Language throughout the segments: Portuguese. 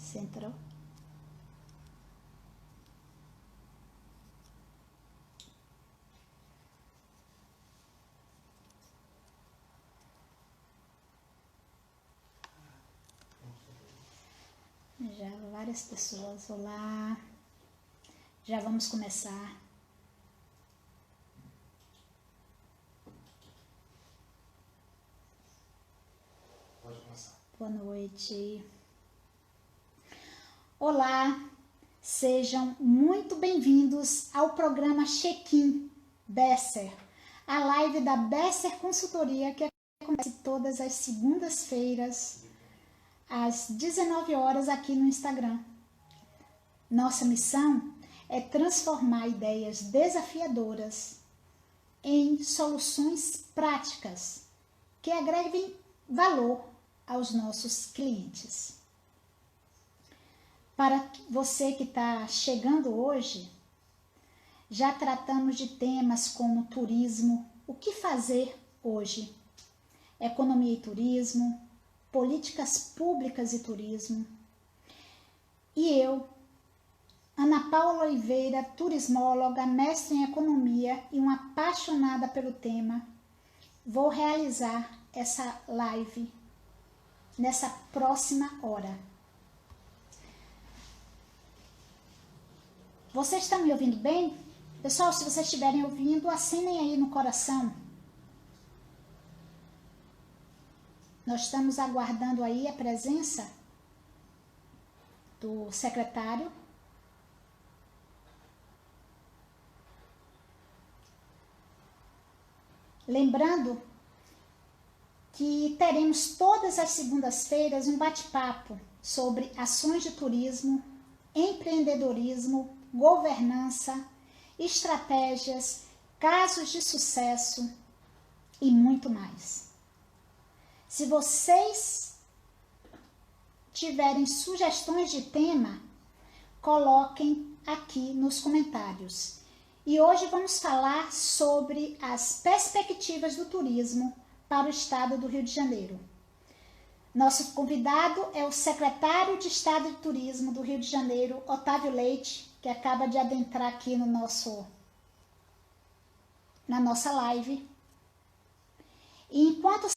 Você entrou? Já várias pessoas. Olá. Já vamos começar. Pode começar. Boa noite. Olá. Sejam muito bem-vindos ao programa Check-in Besser, a live da Besser Consultoria que acontece todas as segundas-feiras às 19 horas aqui no Instagram. Nossa missão é transformar ideias desafiadoras em soluções práticas que agreguem valor aos nossos clientes. Para você que está chegando hoje, já tratamos de temas como turismo, o que fazer hoje, economia e turismo, políticas públicas e turismo. E eu, Ana Paula Oliveira, turismóloga, mestre em economia e uma apaixonada pelo tema, vou realizar essa live nessa próxima hora. Vocês estão me ouvindo bem? Pessoal, se vocês estiverem ouvindo, assinem aí no coração. Nós estamos aguardando aí a presença do secretário. Lembrando que teremos todas as segundas-feiras um bate-papo sobre ações de turismo, empreendedorismo, governança, estratégias, casos de sucesso e muito mais. Se vocês tiverem sugestões de tema, coloquem aqui nos comentários. E hoje vamos falar sobre as perspectivas do turismo para o estado do Rio de Janeiro. Nosso convidado é o secretário de Estado de Turismo do Rio de Janeiro, Otávio Leite, que acaba de adentrar aqui na nossa live. E enquanto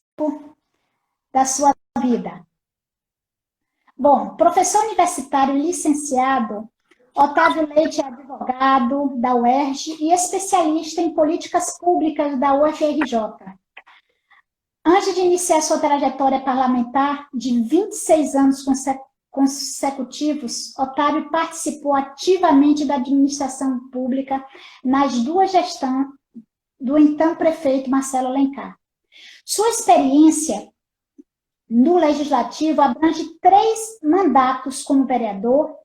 da sua vida. Bom, professor universitário e licenciado, Otávio Leite é advogado da UERJ e especialista em políticas públicas da UFRJ. Antes de iniciar sua trajetória parlamentar de 26 anos consecutivos, Otávio participou ativamente da administração pública nas duas gestões do então prefeito Marcelo Alencar. Sua experiência no Legislativo abrange 3 mandatos como vereador,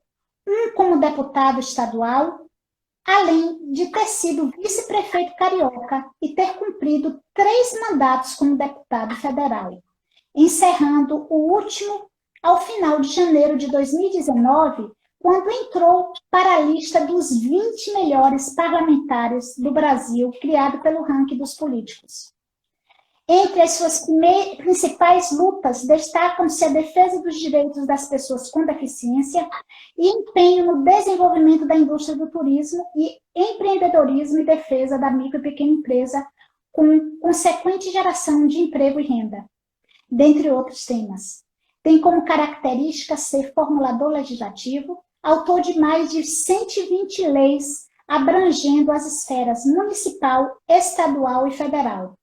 um como deputado estadual, além de ter sido vice-prefeito carioca e ter cumprido 3 mandatos como deputado federal, encerrando o último ao final de janeiro de 2019, quando entrou para a lista dos 20 melhores parlamentares do Brasil, criado pelo ranking dos políticos. Entre as suas principais lutas, destacam-se a defesa dos direitos das pessoas com deficiência e empenho no desenvolvimento da indústria do turismo e empreendedorismo e defesa da micro e pequena empresa, com consequente geração de emprego e renda, dentre outros temas. Tem como característica ser formulador legislativo, autor de mais de 120 leis abrangendo as esferas municipal, estadual e federal.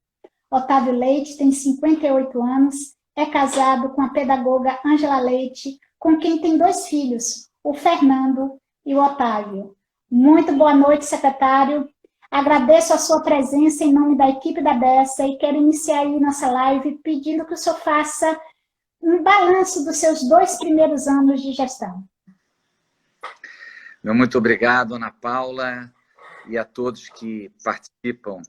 Otávio Leite tem 58 anos, é casado com a pedagoga Ângela Leite, com quem tem 2 filhos, o Fernando e o Otávio. Muito boa noite, secretário. Agradeço a sua presença em nome da equipe da Besser e quero iniciar aí nossa live pedindo que o senhor faça um balanço dos seus 2 primeiros anos de gestão. Muito obrigado, Ana Paula, e a todos que participam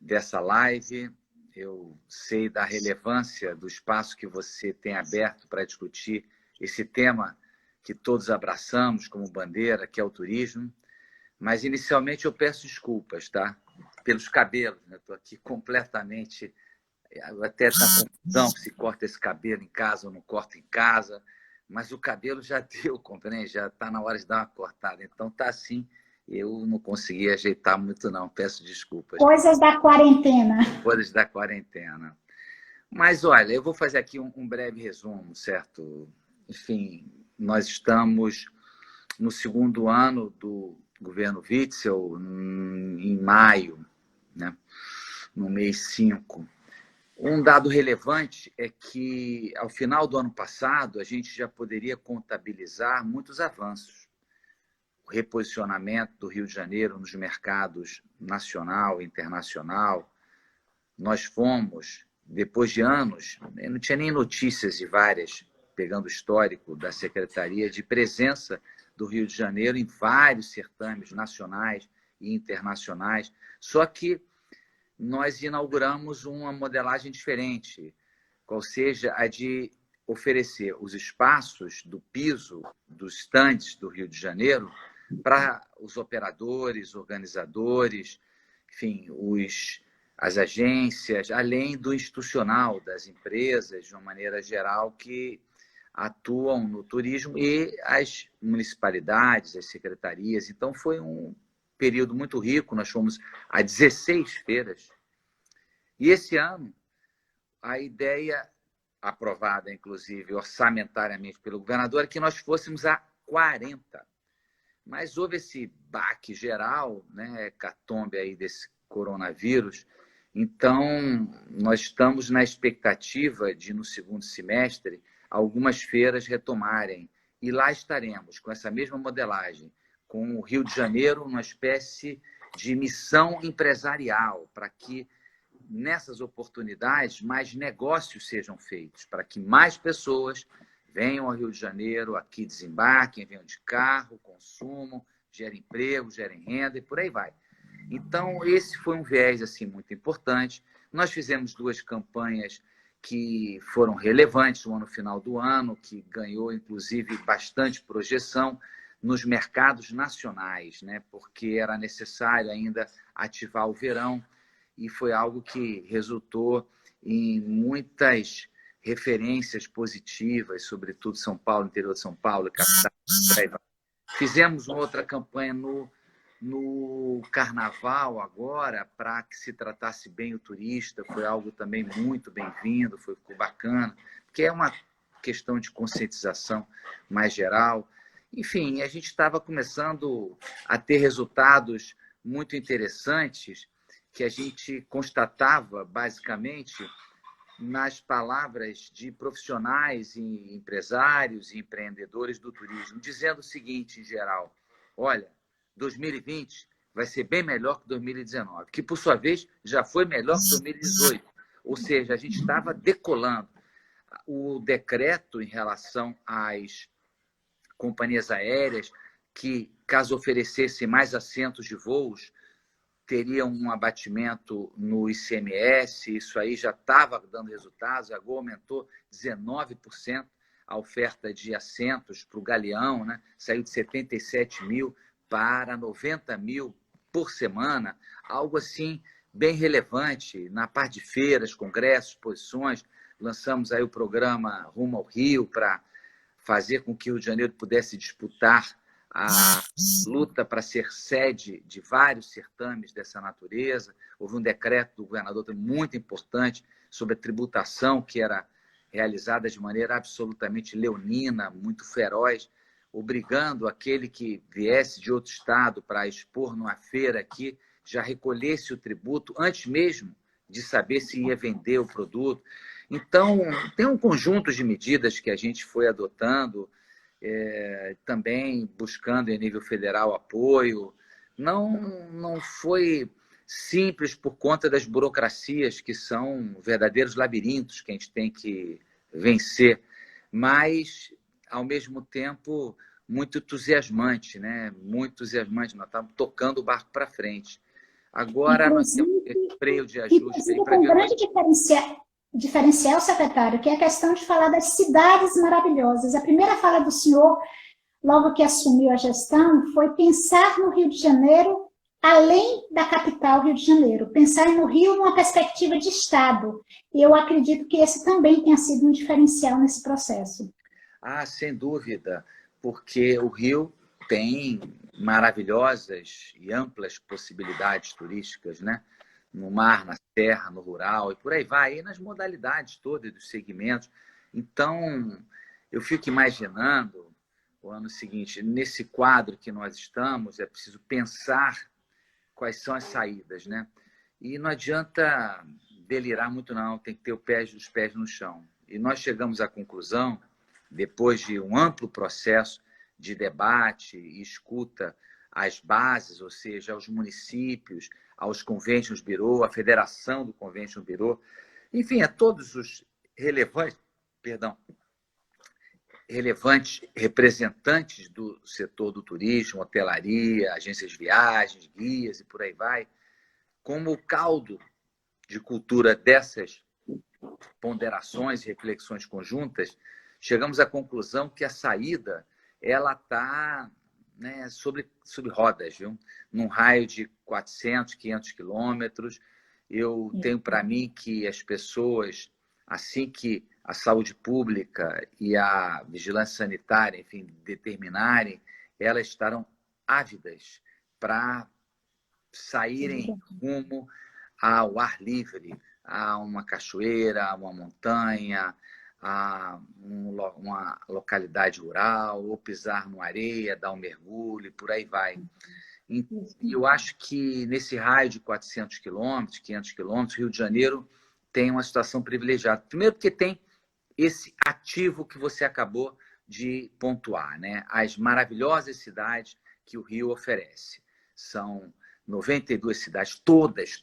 dessa live. Eu sei da relevância do espaço que você tem aberto para discutir esse tema que todos abraçamos como bandeira, que é o turismo. Mas, inicialmente, eu peço desculpas, tá? Pelos cabelos, né? Estou aqui completamente... Até na confusão se corta esse cabelo em casa ou não corta em casa. mas o cabelo já deu, compreende? Já está na hora de dar uma cortada. Então tá assim, eu não consegui ajeitar muito não, peço desculpas. Coisas da quarentena. Coisas da quarentena. Mas olha, eu vou fazer aqui um breve resumo, certo? Enfim, nós estamos no segundo ano do governo Witzel, em maio, né? No mês 5. Um dado relevante é que, ao final do ano passado, a gente já poderia contabilizar muitos avanços. O reposicionamento do Rio de Janeiro nos mercados nacional e internacional. Nós fomos, depois de anos, não tinha nem notícias de várias, pegando o histórico da Secretaria, de presença do Rio de Janeiro em vários certames nacionais e internacionais. Só que nós inauguramos uma modelagem diferente, qual seja a de oferecer os espaços do piso dos stands do Rio de Janeiro para os operadores, organizadores, enfim, as agências, além do institucional, das empresas, de uma maneira geral, que atuam no turismo, e as municipalidades, as secretarias. Então, foi um período muito rico, nós fomos a 16 feiras. E esse ano, a ideia, aprovada, inclusive, orçamentariamente pelo governador, é que nós fôssemos a 40. Mas houve esse baque geral, né, hecatombe aí desse coronavírus. Então, nós estamos na expectativa de, no segundo semestre, algumas feiras retomarem. E lá estaremos, com essa mesma modelagem, com o Rio de Janeiro, uma espécie de missão empresarial, para que, nessas oportunidades, mais negócios sejam feitos, para que mais pessoas venham ao Rio de Janeiro, aqui desembarquem, venham de carro, consumam, gerem emprego, gerem renda e por aí vai. Então, esse foi um viés assim, muito importante. Nós fizemos 2 campanhas que foram relevantes no final do ano, que ganhou, inclusive, bastante projeção nos mercados nacionais, né? Porque era necessário ainda ativar o verão, e foi algo que resultou em muitas referências positivas, sobretudo São Paulo, interior de São Paulo, capital. Fizemos uma outra campanha no Carnaval agora, para que se tratasse bem o turista, foi algo também muito bem-vindo, ficou bacana, porque é uma questão de conscientização mais geral. Enfim, a gente estava começando a ter resultados muito interessantes, que a gente constatava, basicamente, nas palavras de profissionais e empresários e empreendedores do turismo, dizendo o seguinte, em geral: olha, 2020 vai ser bem melhor que 2019, que, por sua vez, já foi melhor que 2018. Ou seja, a gente estava decolando. O decreto em relação às companhias aéreas, que, caso oferecessem mais assentos de voos, teriam um abatimento no ICMS, isso aí já estava dando resultados. A Gol aumentou 19% a oferta de assentos para o Galeão, né? Saiu de 77 mil para 90 mil por semana, algo assim bem relevante. Na parte de feiras, congressos, exposições, lançamos aí o programa Rumo ao Rio, para fazer com que o Rio de Janeiro pudesse disputar a luta para ser sede de vários certames dessa natureza. Houve um decreto do governador muito importante sobre a tributação, que era realizada de maneira absolutamente leonina, muito feroz, obrigando aquele que viesse de outro estado para expor numa feira aqui, já recolhesse o tributo antes mesmo de saber se ia vender o produto. Então, tem um conjunto de medidas que a gente foi adotando, também buscando em nível federal apoio. Não foi simples por conta das burocracias, que são verdadeiros labirintos que a gente tem que vencer, mas, ao mesmo tempo, muito entusiasmante, né? Muito entusiasmante. Nós estamos tocando o barco para frente. Agora, nós temos esse freio de ajuste. Com um grande diferencial, secretário, que é a questão de falar das cidades maravilhosas. A primeira fala do senhor, logo que assumiu a gestão, foi pensar no Rio de Janeiro além da capital Rio de Janeiro, pensar no Rio numa perspectiva de Estado. E eu acredito que esse também tenha sido um diferencial nesse processo. Ah, sem dúvida, porque o Rio tem maravilhosas e amplas possibilidades turísticas, né? No mar, na terra, no rural e por aí vai, e nas modalidades todas dos segmentos. Então, eu fico imaginando o ano seguinte, nesse quadro que nós estamos, é preciso pensar quais são as saídas, né? E não adianta delirar muito, não, tem que ter os pés no chão. E nós chegamos à conclusão, depois de um amplo processo de debate e escuta às bases, ou seja, aos municípios, aos convention bureau, à federação do convention bureau, enfim, a todos os relevantes, perdão, relevantes representantes do setor do turismo, hotelaria, agências de viagens, guias e por aí vai, como o caldo de cultura dessas ponderações e reflexões conjuntas, chegamos à conclusão que a saída ela está, né, sobre rodas, viu? Num raio de 400, 500 quilômetros. Eu tenho para mim que as pessoas, assim que a saúde pública e a vigilância sanitária, enfim, determinarem, elas estarão ávidas para saírem rumo ao ar livre, a uma cachoeira, a uma montanha, a uma localidade rural, ou pisar numa areia, dar um mergulho, e por aí vai. E eu acho que nesse raio de 400 quilômetros, 500 quilômetros, Rio de Janeiro tem uma situação privilegiada. Primeiro porque tem esse ativo que você acabou de pontuar, né? As maravilhosas cidades que o Rio oferece. São 92 cidades,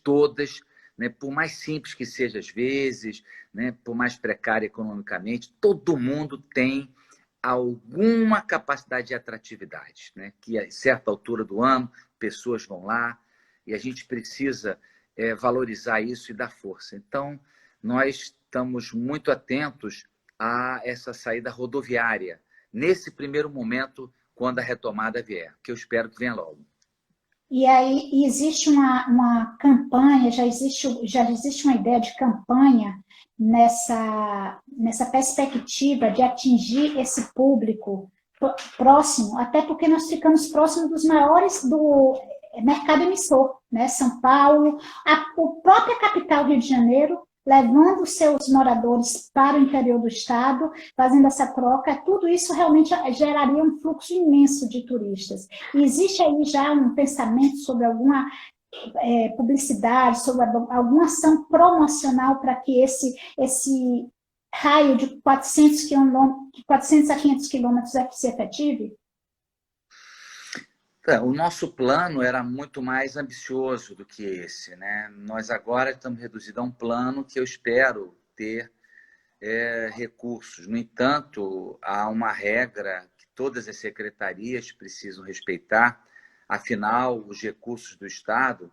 todas, né? Por mais simples que seja às vezes, né? Por mais precária economicamente, todo mundo tem alguma capacidade de atratividade, né? Que a certa altura do ano, pessoas vão lá e a gente precisa valorizar isso e dar força. Então, nós estamos muito atentos a essa saída rodoviária, nesse primeiro momento, quando a retomada vier, que eu espero que venha logo. E aí existe uma campanha, já existe uma ideia de campanha nessa perspectiva de atingir esse público próximo, até porque nós ficamos próximos dos maiores do mercado emissor, né? São Paulo, a própria capital Rio de Janeiro, levando seus moradores para o interior do estado, fazendo essa troca, tudo isso realmente geraria um fluxo imenso de turistas. E existe aí já um pensamento sobre alguma publicidade, sobre alguma ação promocional para que esse raio de 400 a 500 quilômetros se efetive? O nosso plano era muito mais ambicioso do que esse, né? Nós agora estamos reduzidos a um plano que eu espero ter recursos. No entanto, há uma regra que todas as secretarias precisam respeitar. Afinal, os recursos do Estado,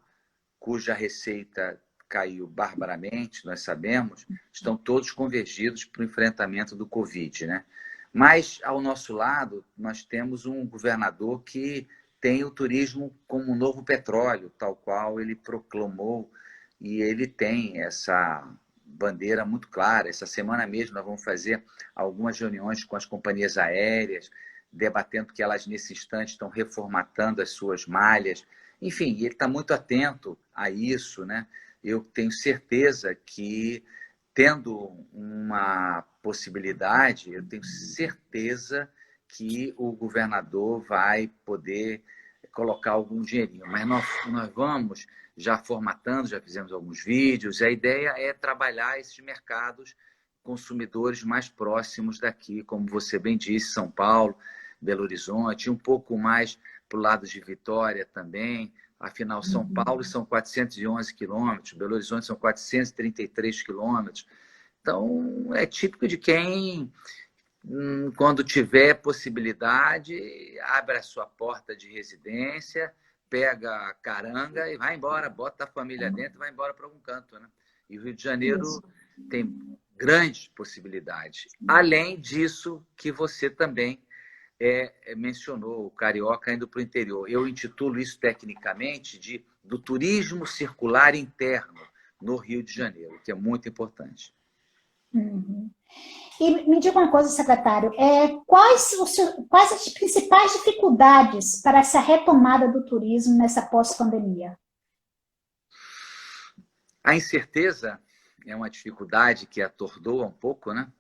cuja receita caiu barbaramente, nós sabemos, estão todos convergidos para o enfrentamento do Covid, né? Mas, ao nosso lado, nós temos um governador que tem o turismo como um novo petróleo, tal qual ele proclamou, e ele tem essa bandeira muito clara. Essa semana mesmo nós vamos fazer algumas reuniões com as companhias aéreas, debatendo que elas, nesse instante, estão reformatando as suas malhas. Enfim, ele está muito atento a isso, né? Eu tenho certeza que, tendo uma possibilidade, eu tenho certeza que o governador vai poder colocar algum dinheirinho. Mas nós vamos já formatando, já fizemos alguns vídeos, e a ideia é trabalhar esses mercados consumidores mais próximos daqui, como você bem disse, São Paulo, Belo Horizonte, um pouco mais para o lado de Vitória também. Afinal, São Paulo são 411 quilômetros, Belo Horizonte são 433 quilômetros. Então, é típico de quem, quando tiver possibilidade, abre a sua porta de residência, pega a caranga e vai embora, bota a família dentro e vai embora para algum canto, né? E o Rio de Janeiro tem grandes possibilidades. Além disso, que você também mencionou, o carioca indo para o interior. Eu intitulo isso tecnicamente do turismo circular interno no Rio de Janeiro, que é muito importante. Uhum. E me diga uma coisa, secretário, quais as principais dificuldades para essa retomada do turismo nessa pós-pandemia? A incerteza é uma dificuldade que atordoa um pouco, né?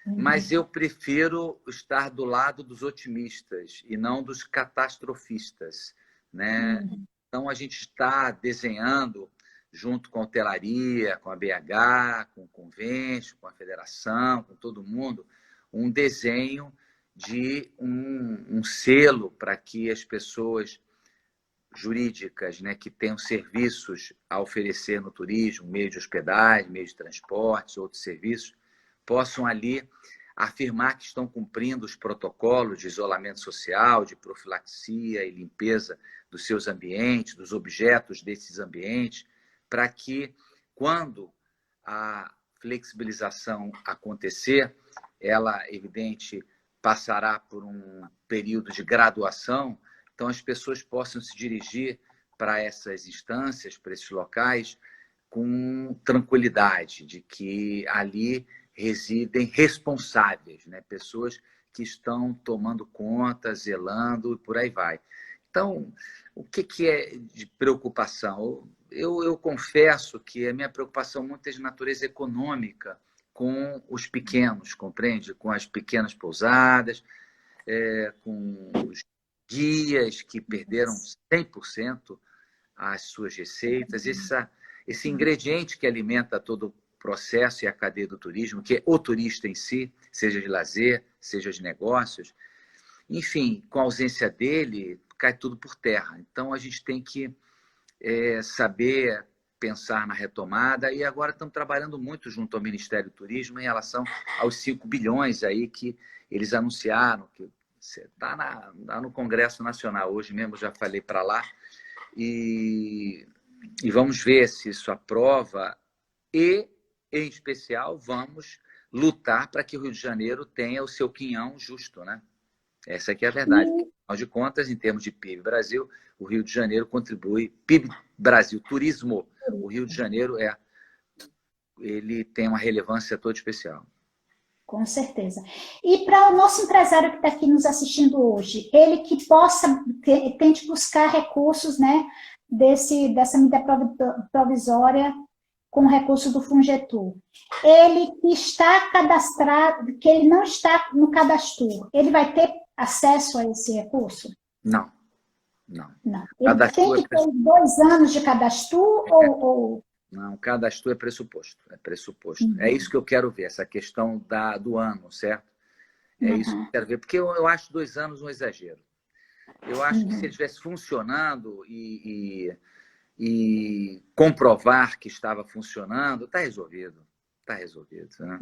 Mas eu prefiro estar do lado dos otimistas e não dos catastrofistas, né? Então, a gente está desenhando, junto com a hotelaria, com a BH, com o Convêncio, com a federação, com todo mundo, um desenho de um selo para que as pessoas jurídicas, né, que tenham serviços a oferecer no turismo, meio de hospedagem, meio de transportes, outros serviços, possam ali afirmar que estão cumprindo os protocolos de isolamento social, de profilaxia e limpeza dos seus ambientes, dos objetos desses ambientes, para que, quando a flexibilização acontecer, ela, evidente, passará por um período de graduação, então as pessoas possam se dirigir para essas instâncias, para esses locais, com tranquilidade, de que ali residem responsáveis, né? Pessoas que estão tomando conta, zelando e por aí vai. Então, o que é de preocupação? Eu confesso que a minha preocupação muito é de natureza econômica com os pequenos, compreende? Com as pequenas pousadas, com os guias que perderam 100% as suas receitas, esse ingrediente que alimenta todo o processo e a cadeia do turismo, que é o turista em si, seja de lazer, seja de negócios, enfim, com a ausência dele, cai tudo por terra. Então, a gente tem que saber pensar na retomada, e agora estamos trabalhando muito junto ao Ministério do Turismo em relação aos 5 bilhões aí que eles anunciaram, que está no Congresso Nacional. Hoje mesmo já falei para lá, e vamos ver se isso aprova e, em especial, vamos lutar para que o Rio de Janeiro tenha o seu quinhão justo, né? Essa aqui é a verdade. Afinal de contas, em termos de PIB Brasil, o Rio de Janeiro contribui, PIB Brasil, turismo, o Rio de Janeiro ele tem uma relevância toda especial. Com certeza. E para o nosso empresário que está aqui nos assistindo hoje, ele que possa, tente buscar recursos, né, dessa medida provisória com recurso do Fungetur. Ele que está cadastrado, que ele não está no cadastro, ele vai ter acesso a esse recurso? Não. Ele tem que ter 2 anos de cadastro ou... Não, cadastro é pressuposto. É isso que eu quero ver, essa questão do ano, certo? É isso que eu quero ver, porque eu acho 2 anos um exagero. Eu acho que se ele estivesse funcionando e comprovar que estava funcionando, está resolvido. Né?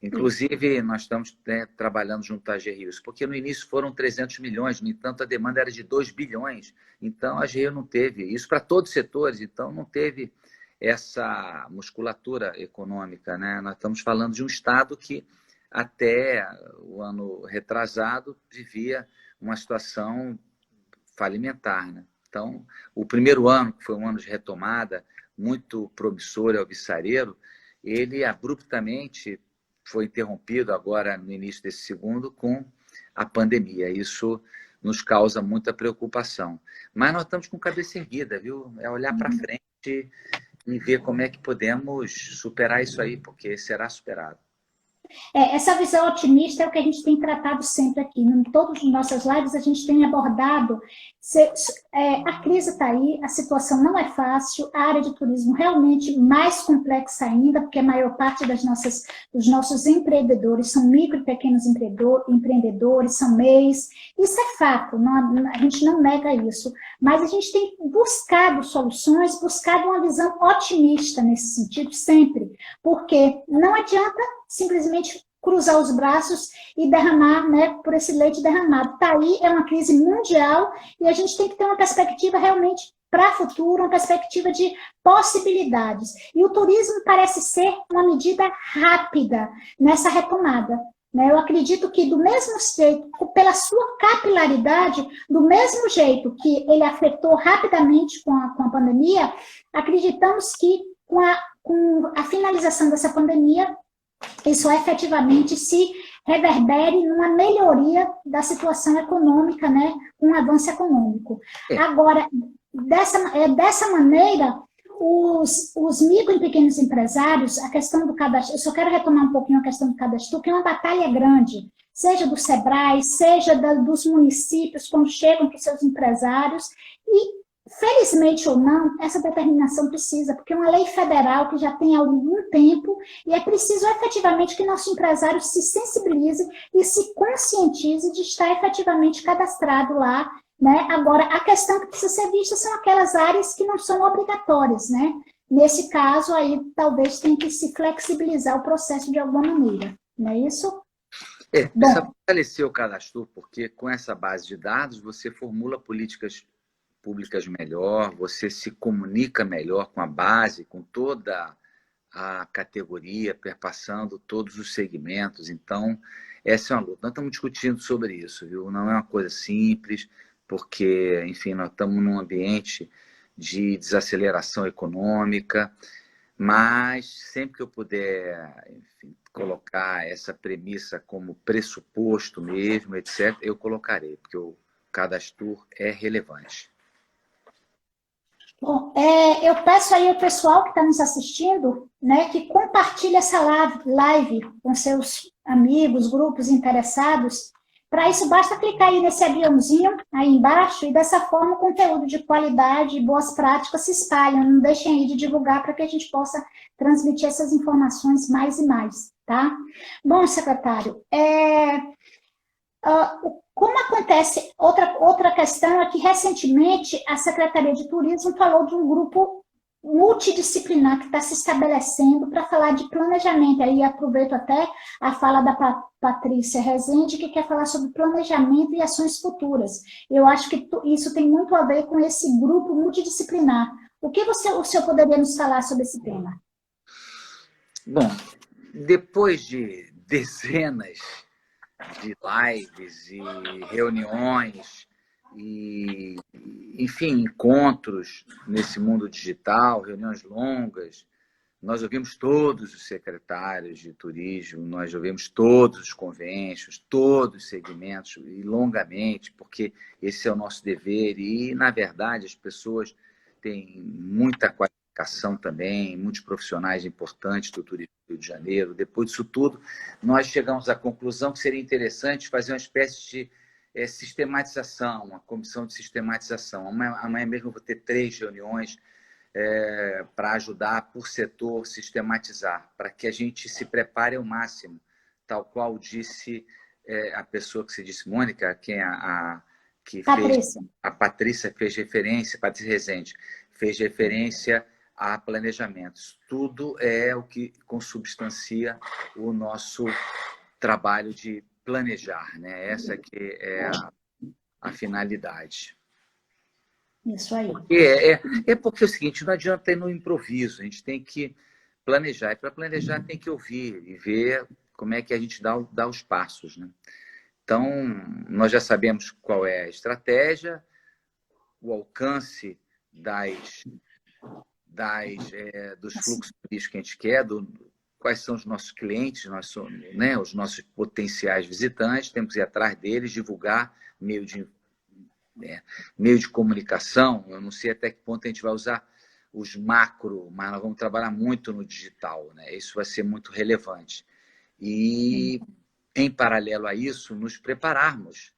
Inclusive, nós estamos trabalhando junto à AGRIO, porque no início foram 300 milhões, no entanto, a demanda era de 2 bilhões. Então, a AGRIO não teve isso para todos os setores, então não teve essa musculatura econômica, né? Nós estamos falando de um Estado que, até o ano retrasado, vivia uma situação falimentar, né? Então, o primeiro ano, que foi um ano de retomada, muito promissor e alvissareiro, ele abruptamente foi interrompido agora no início desse segundo com a pandemia. Isso nos causa muita preocupação. Mas nós estamos com cabeça erguida, viu? É olhar para frente e ver como é que podemos superar isso aí, porque será superado. Essa visão otimista é o que a gente tem tratado sempre aqui. Em todas as nossas lives, a gente tem abordado. A crise está aí, a situação não é fácil, a área de turismo realmente mais complexa ainda, porque a maior parte dos nossos empreendedores são micro e pequenos empreendedores, são MEIs. Isso é fato, a gente não nega isso. Mas a gente tem buscado soluções, buscado uma visão otimista nesse sentido sempre, porque não adianta simplesmente cruzar os braços e derramar, né, por esse leite derramado. Está aí, é uma crise mundial e a gente tem que ter uma perspectiva realmente para o futuro, uma perspectiva de possibilidades. E o turismo parece ser uma medida rápida nessa retomada. Eu acredito que, do mesmo jeito, pela sua capilaridade, do mesmo jeito que ele afetou rapidamente com a pandemia, acreditamos que com a finalização dessa pandemia, isso efetivamente se reverbere numa melhoria da situação econômica, né, um avanço econômico. Agora, dessa maneira, os micro e pequenos empresários, a questão do cadastro, eu só quero retomar um pouquinho a questão do cadastro, que é uma batalha grande, seja do SEBRAE, seja dos municípios, quando chegam para os seus empresários, e felizmente ou não, essa determinação precisa, porque é uma lei federal que já tem há algum tempo, e é preciso efetivamente que nosso empresário se sensibilize e se conscientize de estar efetivamente cadastrado lá, né? Agora, a questão que precisa ser vista são aquelas áreas que não são obrigatórias, né? Nesse caso, aí talvez tenha que se flexibilizar o processo de alguma maneira, não é isso? Precisa fortalecer o cadastro, porque com essa base de dados você formula políticas públicas melhor, você se comunica melhor com a base, com toda a categoria, perpassando todos os segmentos. Então, essa é uma luta. Nós estamos discutindo sobre isso, viu? Não é uma coisa simples, porque, enfim, nós estamos num ambiente de desaceleração econômica, mas sempre que eu puder, enfim, colocar essa premissa como pressuposto mesmo, etc., eu colocarei, porque o cadastro é relevante. Bom, eu peço aí ao pessoal que está nos assistindo, né, que compartilhe essa live com seus amigos, grupos interessados. Para isso, basta clicar aí nesse aviãozinho aí embaixo e dessa forma o conteúdo de qualidade e boas práticas se espalham. Não deixem aí de divulgar para que a gente possa transmitir essas informações mais e mais, tá? Bom, secretário, como acontece, outra questão é que recentemente a Secretaria de Turismo falou de um grupo multidisciplinar que está se estabelecendo para falar de planejamento. Aí aproveito até a fala da Patrícia Rezende, que quer falar sobre planejamento e ações futuras. Eu acho que isso tem muito a ver com esse grupo multidisciplinar. O que o senhor poderia nos falar sobre esse tema? Bom, depois de dezenas de lives e reuniões e, enfim, encontros nesse mundo digital, reuniões longas. Nós ouvimos todos os secretários de turismo, nós ouvimos todos os convênios, todos os segmentos, e longamente, porque esse é o nosso dever. E, na verdade, as pessoas têm muita qualificação também, muitos profissionais importantes do turismo do Rio de Janeiro. Depois disso tudo, nós chegamos à conclusão que seria interessante fazer uma espécie de sistematização, uma comissão de sistematização. Amanhã mesmo eu vou ter 3 reuniões para ajudar por setor sistematizar, para que a gente se prepare ao máximo, tal qual disse a pessoa que se disse, Mônica, quem a Patrícia fez referência, Patrícia Rezende, fez referência a planejamentos. Tudo é o que consubstancia o nosso trabalho de planejar, né? Essa que é a finalidade. Isso aí. Porque é o seguinte, não adianta ir no improviso, a gente tem que planejar. E para planejar tem que ouvir e ver como é que a gente dá os passos, né? Então, nós já sabemos qual é a estratégia, o alcance dos fluxos turísticos que a gente quer, quais são os nossos clientes, né, os nossos potenciais visitantes, temos que ir atrás deles, divulgar meio de comunicação. Eu não sei até que ponto a gente vai usar os macro, mas nós vamos trabalhar muito no digital, né? Isso vai ser muito relevante. E, em paralelo a isso, nos prepararmos.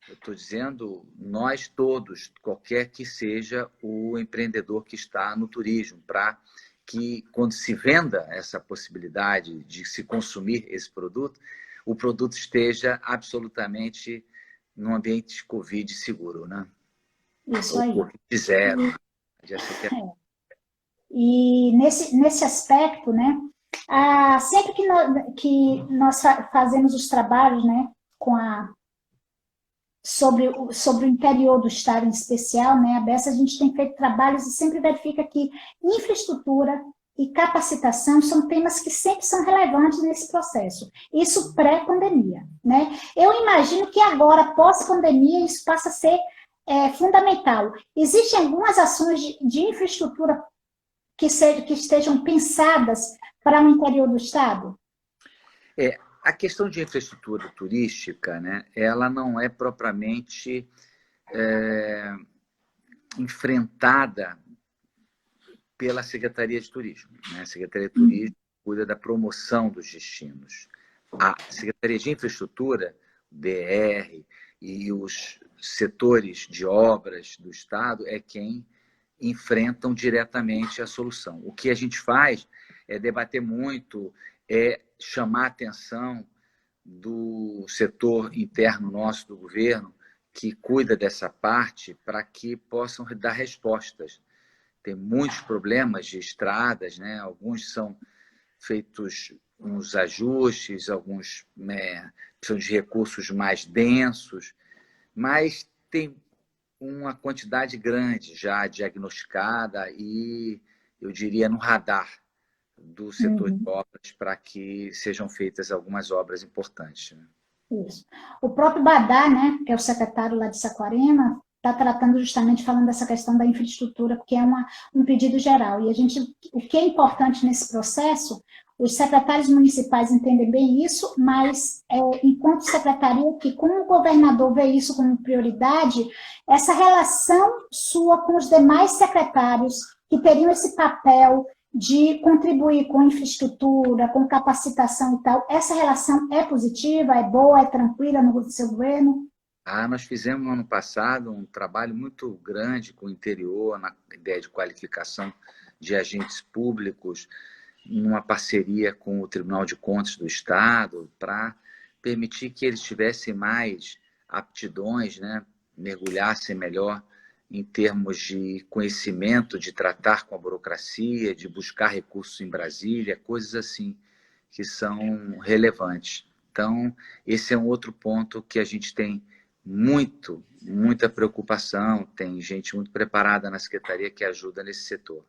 Eu estou dizendo, nós todos, qualquer que seja o empreendedor que está no turismo, para que, quando se venda essa possibilidade de se consumir esse produto, o produto esteja absolutamente num ambiente de Covid seguro, né? Isso aí. Covid zero. E nesse aspecto, né, sempre que nós fazemos os trabalhos, né, sobre o interior do estado em especial, né, a BES, a gente tem feito trabalhos e sempre verifica que infraestrutura e capacitação são temas que sempre são relevantes nesse processo. Isso pré-pandemia, né? Eu imagino que agora, pós-pandemia, isso passa a ser fundamental. Existem algumas ações de infraestrutura que estejam pensadas para o interior do estado? A questão de infraestrutura turística, né, ela não é propriamente enfrentada pela Secretaria de Turismo, né? A Secretaria de Turismo cuida da promoção dos destinos. A Secretaria de Infraestrutura, DR, e os setores de obras do Estado é quem enfrentam diretamente a solução. O que a gente faz é debater muito, é chamar a atenção do setor interno nosso, do governo, que cuida dessa parte, para que possam dar respostas. Tem muitos problemas de estradas, né? Alguns são feitos uns ajustes, alguns precisam de recursos mais densos, mas tem uma quantidade grande já diagnosticada e, eu diria, no radar do setor de obras para que sejam feitas algumas obras importantes. Né? Isso. O próprio Badar, né, que é o secretário lá de Saquarema, está tratando justamente, falando dessa questão da infraestrutura, porque é um pedido geral. E o que é importante nesse processo, os secretários municipais entendem bem isso, mas enquanto secretaria, que como o governador vê isso como prioridade, essa relação sua com os demais secretários que teriam esse papel de contribuir com infraestrutura, com capacitação e tal, essa relação é positiva, é boa, é tranquila no seu governo? Nós fizemos no ano passado um trabalho muito grande com o interior, na ideia de qualificação de agentes públicos, numa parceria com o Tribunal de Contas do Estado, para permitir que eles tivessem mais aptidões, né, mergulhassem melhor em termos de conhecimento, de tratar com a burocracia, de buscar recursos em Brasília, coisas assim que são relevantes. Então, esse é um outro ponto que a gente tem muita preocupação, tem gente muito preparada na Secretaria que ajuda nesse setor.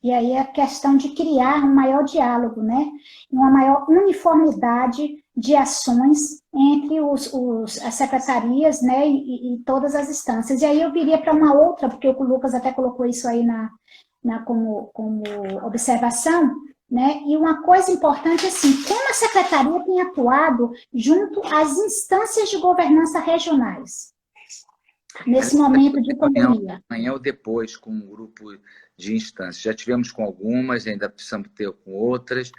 E aí é a questão de criar um maior diálogo, né? Uma maior uniformidade de ações entre as secretarias, né? E todas as instâncias. E aí eu viria para uma outra, porque o Lucas até colocou isso aí como observação, né? E uma coisa importante, assim, como a secretaria tem atuado junto às instâncias de governança regionais, nesse momento de pandemia. Amanhã ou depois, com um grupo de instâncias. Já tivemos com algumas, ainda precisamos ter com outras,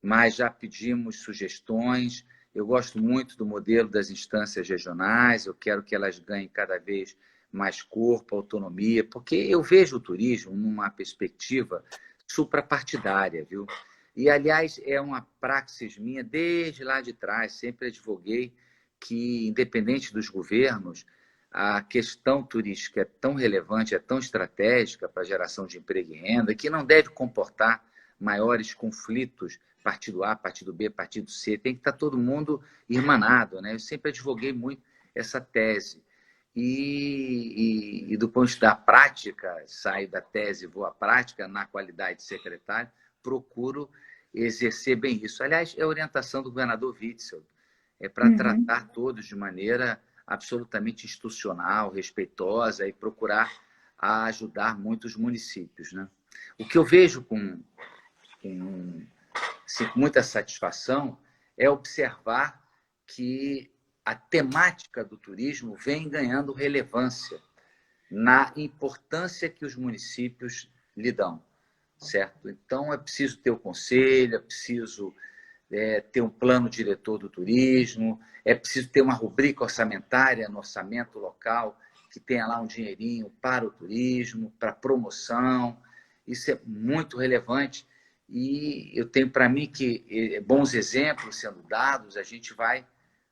mas já pedimos sugestões. Eu gosto muito do modelo das instâncias regionais, eu quero que elas ganhem cada vez mais corpo, autonomia, porque eu vejo o turismo numa perspectiva suprapartidária, viu? E, aliás, é uma praxis minha desde lá de trás, sempre advoguei que, independente dos governos, a questão turística é tão relevante, é tão estratégica para a geração de emprego e renda, que não deve comportar maiores conflitos, partido A, partido B, partido C, tem que estar todo mundo irmanado, né? Eu sempre advoguei muito essa tese. E do ponto de vista da prática, saio da tese e vou à prática, na qualidade de secretário, procuro exercer bem isso. Aliás, é a orientação do governador Witzel, é para tratar todos de maneira absolutamente institucional, respeitosa e procurar ajudar muitos municípios. Né? O que eu vejo com muita satisfação é observar que a temática do turismo vem ganhando relevância na importância que os municípios lhe dão, certo? Então, é preciso ter o conselho, é preciso ter um plano diretor do turismo, é preciso ter uma rubrica orçamentária no orçamento local que tenha lá um dinheirinho para o turismo, para promoção. Isso é muito relevante e eu tenho para mim que bons exemplos sendo dados, a gente vai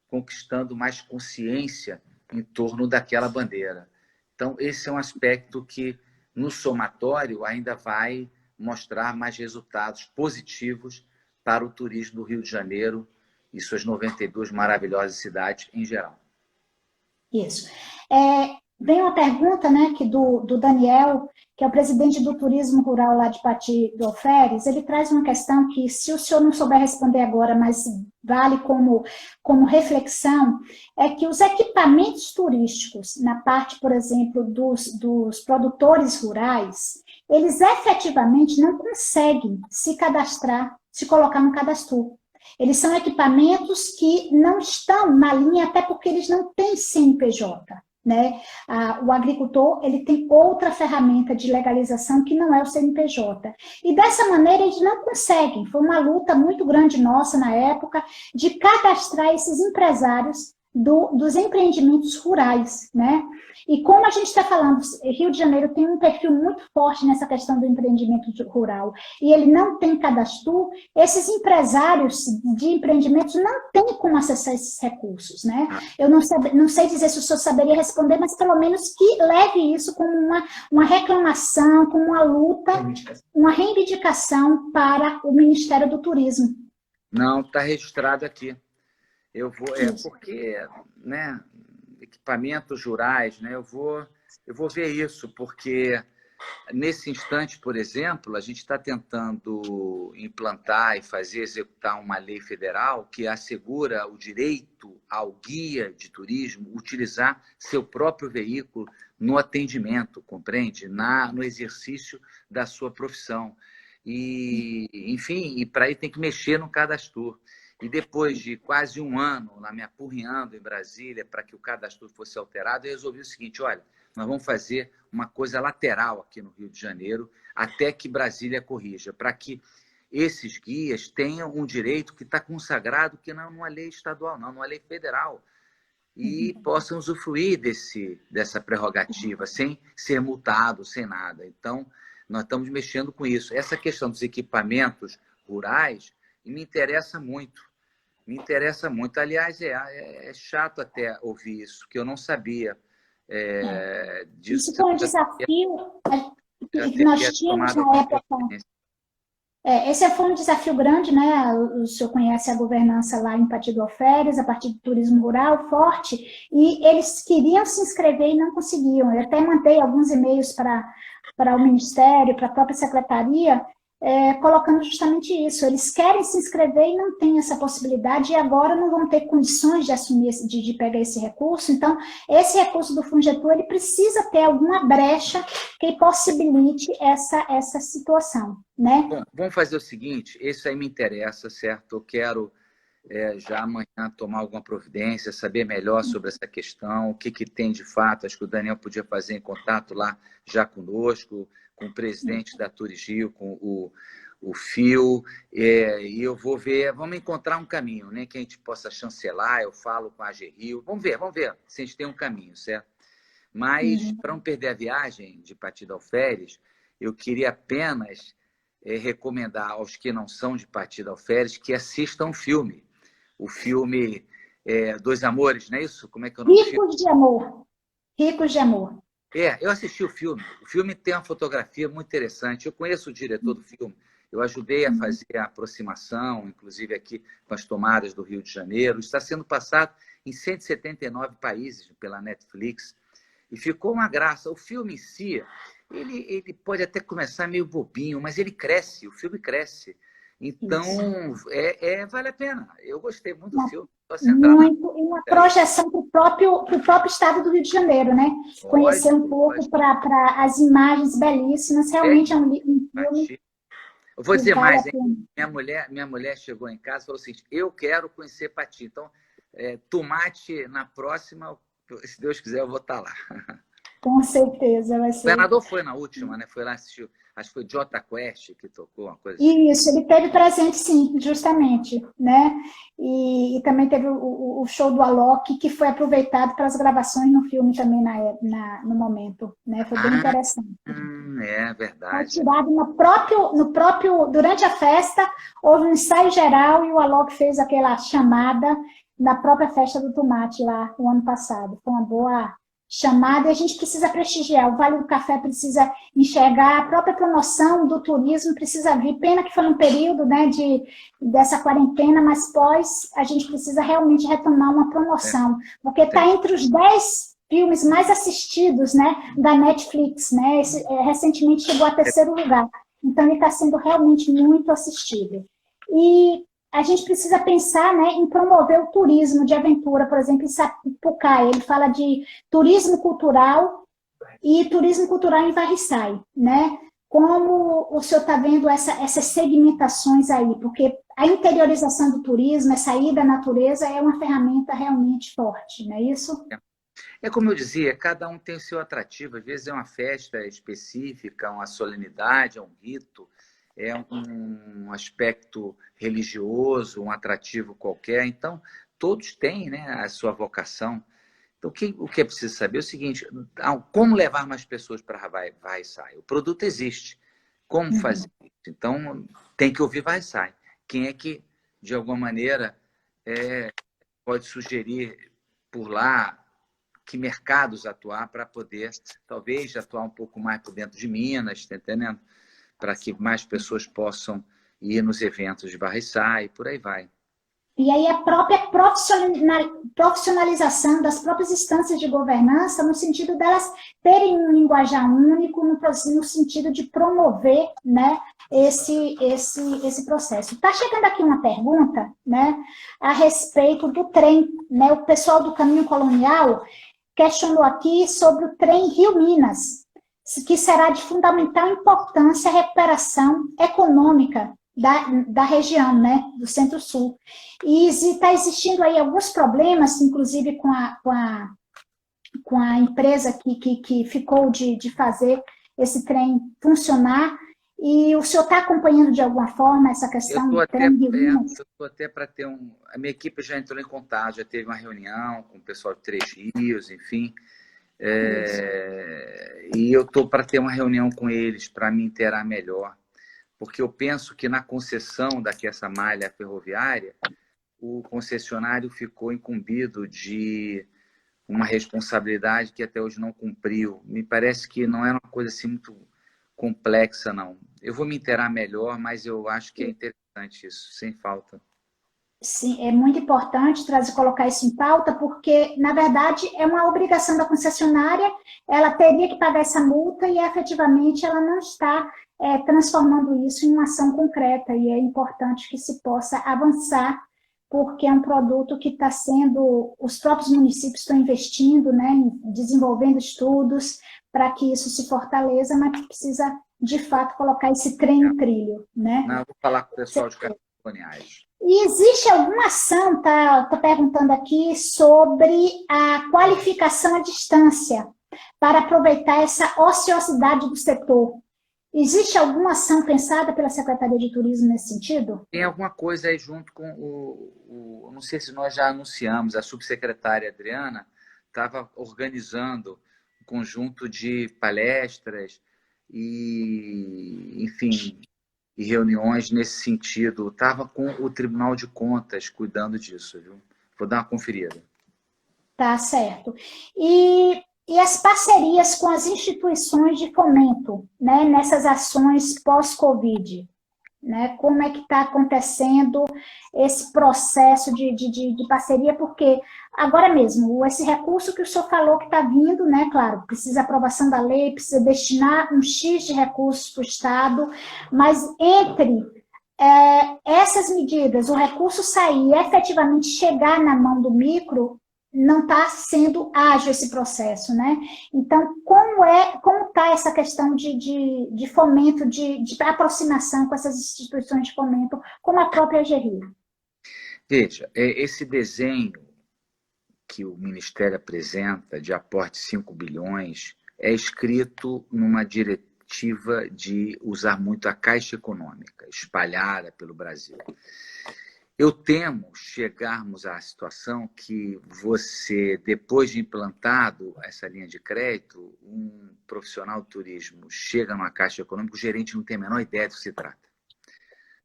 conquistando mais consciência em torno daquela bandeira. Então, esse é um aspecto que, no somatório, ainda vai mostrar mais resultados positivos para o turismo do Rio de Janeiro e suas 92 maravilhosas cidades em geral. Isso. Vem uma pergunta, né, do Daniel, que é o presidente do Turismo Rural lá de Pati do Alferes. Ele traz uma questão que, se o senhor não souber responder agora, mas vale como reflexão, é que os equipamentos turísticos, na parte, por exemplo, dos produtores rurais, eles efetivamente não conseguem se cadastrar, se colocar no cadastro. Eles são equipamentos que não estão na linha, até porque eles não têm CNPJ, né? O agricultor, ele tem outra ferramenta de legalização que não é o CNPJ. E dessa maneira eles não conseguem. Foi uma luta muito grande nossa na época de cadastrar esses empresários dos empreendimentos rurais, né? E como a gente está falando, Rio de Janeiro tem um perfil muito forte nessa questão do empreendimento rural, e ele não tem cadastro, esses empresários de empreendimentos não têm como acessar esses recursos, né? Eu não sei dizer se o senhor saberia responder, mas pelo menos que leve isso como uma reclamação, como uma luta, uma reivindicação para o Ministério do Turismo. Não, está registrado aqui. Eu vou, porque, né, equipamentos rurais, né, eu vou ver isso, porque nesse instante, por exemplo, a gente está tentando implantar e executar uma lei federal que assegura o direito ao guia de turismo utilizar seu próprio veículo no atendimento, compreende? No exercício da sua profissão. E, enfim, e para aí tem que mexer no cadastro. E depois de quase um ano lá me apurrinhando em Brasília para que o cadastro fosse alterado, eu resolvi o seguinte: olha, nós vamos fazer uma coisa lateral aqui no Rio de Janeiro até que Brasília corrija, para que esses guias tenham um direito que está consagrado, que não é uma lei estadual, não, numa lei federal, e possam usufruir dessa prerrogativa, sem ser multados, sem nada. Então, nós estamos mexendo com isso. Essa questão dos equipamentos rurais me interessa muito. Me interessa muito. Aliás, é chato até ouvir isso, que eu não sabia disso. Isso foi um desafio que nós tínhamos na época. Esse foi um desafio grande, né? O senhor conhece a governança lá em Pati do Alferes, a partir do turismo rural forte, e eles queriam se inscrever e não conseguiam. Eu até mandei alguns e-mails para o Ministério, para a própria Secretaria, colocando justamente isso. Eles querem se inscrever e não têm essa possibilidade, e agora não vão ter condições de assumir, de pegar esse recurso. Então, esse recurso do Fungetur, ele precisa ter alguma brecha que possibilite essa situação, né? Bom, vamos fazer o seguinte, isso aí me interessa, certo? Eu quero já amanhã tomar alguma providência, saber melhor sobre essa questão, o que tem de fato. Acho que o Daniel podia fazer em contato lá já conosco, com o presidente da Turigio, com o Fio, e eu vou ver, vamos encontrar um caminho, né, que a gente possa chancelar. Eu falo com a AGRIO, vamos ver se a gente tem um caminho, certo? Mas, para não perder a viagem de Pati do Alferes, eu queria apenas recomendar aos que não são de Pati do Alferes que assistam o filme Dois Amores, não é isso? Como é que é o nome? Ricos de Amor. Ricos de Amor. Eu assisti o filme. O filme tem uma fotografia muito interessante. Eu conheço o diretor do filme. Eu ajudei a fazer a aproximação, inclusive aqui com as tomadas do Rio de Janeiro. Está sendo passado em 179 países pela Netflix. E ficou uma graça. O filme em si, ele pode até começar meio bobinho, mas ele cresce, o filme cresce. Então, vale a pena. Eu gostei muito do filme. Muito, e uma projeção para o próprio estado do Rio de Janeiro, né? Conhecer um pouco para as imagens belíssimas. Realmente é um filme. Eu vou dizer mais, hein? Minha mulher chegou em casa e falou assim: eu quero conhecer Pati. Então, tomate na próxima, se Deus quiser, eu vou estar lá. Com certeza, vai ser. O governador foi na última, né? Foi lá assistir. Acho que foi Jota Quest que tocou uma coisa assim. Isso, ele teve presente, sim, justamente, né? E também teve o show do Alok, que foi aproveitado para as gravações no filme também no momento, né? Foi bem interessante. É verdade. Foi tirado no próprio, durante a festa, houve um ensaio geral e o Alok fez aquela chamada na própria festa do tomate lá, o ano passado. Foi uma boa chamada, e a gente precisa prestigiar. O Vale do Café precisa enxergar, a própria promoção do turismo precisa vir. Pena que foi um período, né, dessa quarentena, mas pós a gente precisa realmente retomar uma promoção, porque está entre os 10 filmes mais assistidos, né, da Netflix, né? Recentemente chegou a 3º lugar, então ele está sendo realmente muito assistido. E a gente precisa pensar, né, em promover o turismo de aventura, por exemplo, em Sapucaí. Ele fala de turismo cultural e turismo cultural em Varriçai, né? como o senhor está vendo essas segmentações aí? Porque a interiorização do turismo, essa ida à natureza, é uma ferramenta realmente forte, não é isso? É como eu dizia, cada um tem o seu atrativo. Às vezes é uma festa específica, uma solenidade, é um rito, é um aspecto religioso, um atrativo qualquer. Então, todos têm, né, a sua vocação. Então, o que é preciso saber é o seguinte: como levar mais pessoas para Vai e Sai? O produto existe. Como fazer isso? Então, tem que ouvir Vai e Sai. Quem é que, de alguma maneira, pode sugerir por lá que mercados atuar para poder, talvez, atuar um pouco mais por dentro de Minas, está entendendo? Para que mais pessoas possam ir nos eventos de Barra e Sai, e por aí vai. E aí a própria profissionalização das próprias instâncias de governança, no sentido delas terem um linguajar único, no sentido de promover, né, esse processo. Está chegando aqui uma pergunta, né, a respeito do trem, né, o pessoal do Caminho Colonial questionou aqui sobre o trem Rio-Minas, que será de fundamental importância a recuperação econômica da região, né, do Centro-Sul. E está existindo aí alguns problemas, inclusive com a empresa que ficou de fazer esse trem funcionar. E o senhor está acompanhando de alguma forma essa questão do trem Rio-Minas? Eu estou até para ter um... A minha equipe já entrou em contato, já teve uma reunião com o pessoal de Três Rios, enfim. E eu estou para ter uma reunião com eles para me inteirar melhor, porque eu penso que na concessão dessa malha ferroviária, o concessionário ficou incumbido de uma responsabilidade que até hoje não cumpriu. Me parece que não era uma coisa assim muito complexa, não. Eu vou me inteirar melhor, mas eu acho que é interessante isso, sem falta. Sim, é muito importante colocar isso em pauta, porque, na verdade, é uma obrigação da concessionária, ela teria que pagar essa multa e, efetivamente, ela não está transformando isso em uma ação concreta, e é importante que se possa avançar, porque é um produto que está sendo, os próprios municípios estão investindo, né, desenvolvendo estudos para que isso se fortaleça, mas que precisa, de fato, colocar esse trem no trilho, né? Não, eu vou falar com o pessoal de Caminhos Coloniais. E existe alguma ação, tá? Estou perguntando aqui, sobre a qualificação à distância, para aproveitar essa ociosidade do setor. Existe alguma ação pensada pela Secretaria de Turismo nesse sentido? Tem alguma coisa aí junto com não sei se nós já anunciamos, a subsecretária Adriana estava organizando um conjunto de palestras e, enfim, e reuniões nesse sentido. Estava com o Tribunal de Contas cuidando disso, viu? Vou dar uma conferida. Tá certo. E as parcerias com as instituições de fomento, né, nessas ações pós-Covid? Né? Como é que está acontecendo esse processo de parceria, porque agora mesmo, esse recurso que o senhor falou que está vindo, né, claro, precisa aprovação da lei, precisa destinar um X de recursos para o Estado, mas entre essas medidas, o recurso sair e efetivamente chegar na mão do micro, não está sendo ágil esse processo, né? Então, como está essa questão de fomento, de aproximação com essas instituições de fomento, como a própria GRI? Veja, esse desenho que o Ministério apresenta de aporte de 5 bilhões é escrito numa diretiva de usar muito a Caixa Econômica, espalhada pelo Brasil. Eu temo chegarmos à situação que você, depois de implantado essa linha de crédito, um profissional de turismo chega numa Caixa Econômica, o gerente não tem a menor ideia do que se trata.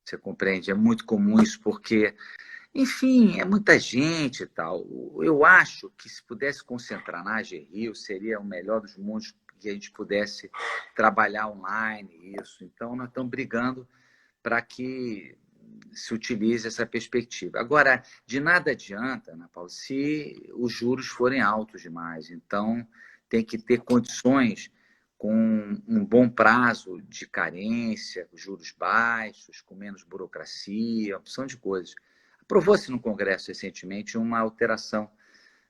Você compreende? É muito comum isso, porque, enfim, é muita gente e tal. Eu acho que se pudesse concentrar na AG Rio, seria o melhor dos mundos que a gente pudesse trabalhar online, isso. Então, nós estamos brigando para que se utilize essa perspectiva. Agora, de nada adianta, Ana Paula, se os juros forem altos demais. Então, tem que ter condições com um bom prazo de carência, juros baixos, com menos burocracia, opção de coisas. Aprovou-se no Congresso recentemente uma alteração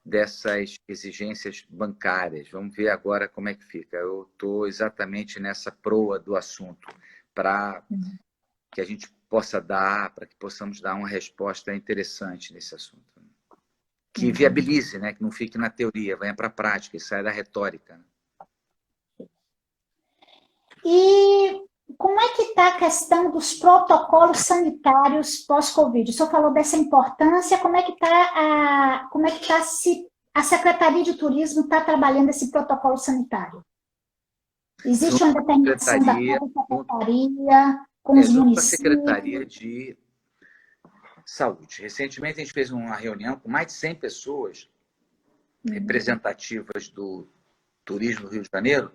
dessas exigências bancárias. Vamos ver agora como é que fica. Eu estou exatamente nessa proa do assunto, para que a gente possa dar, para que possamos dar uma resposta interessante nesse assunto. Que viabilize, né? Que não fique na teoria, venha para a prática e saia da retórica. E como é que está a questão dos protocolos sanitários pós-Covid? O senhor falou dessa importância, como é que a Secretaria de Turismo está trabalhando esse protocolo sanitário? Existe uma determinação da Secretaria com os municípios? A Secretaria de Saúde. Recentemente, a gente fez uma reunião com mais de 100 pessoas representativas do turismo do Rio de Janeiro,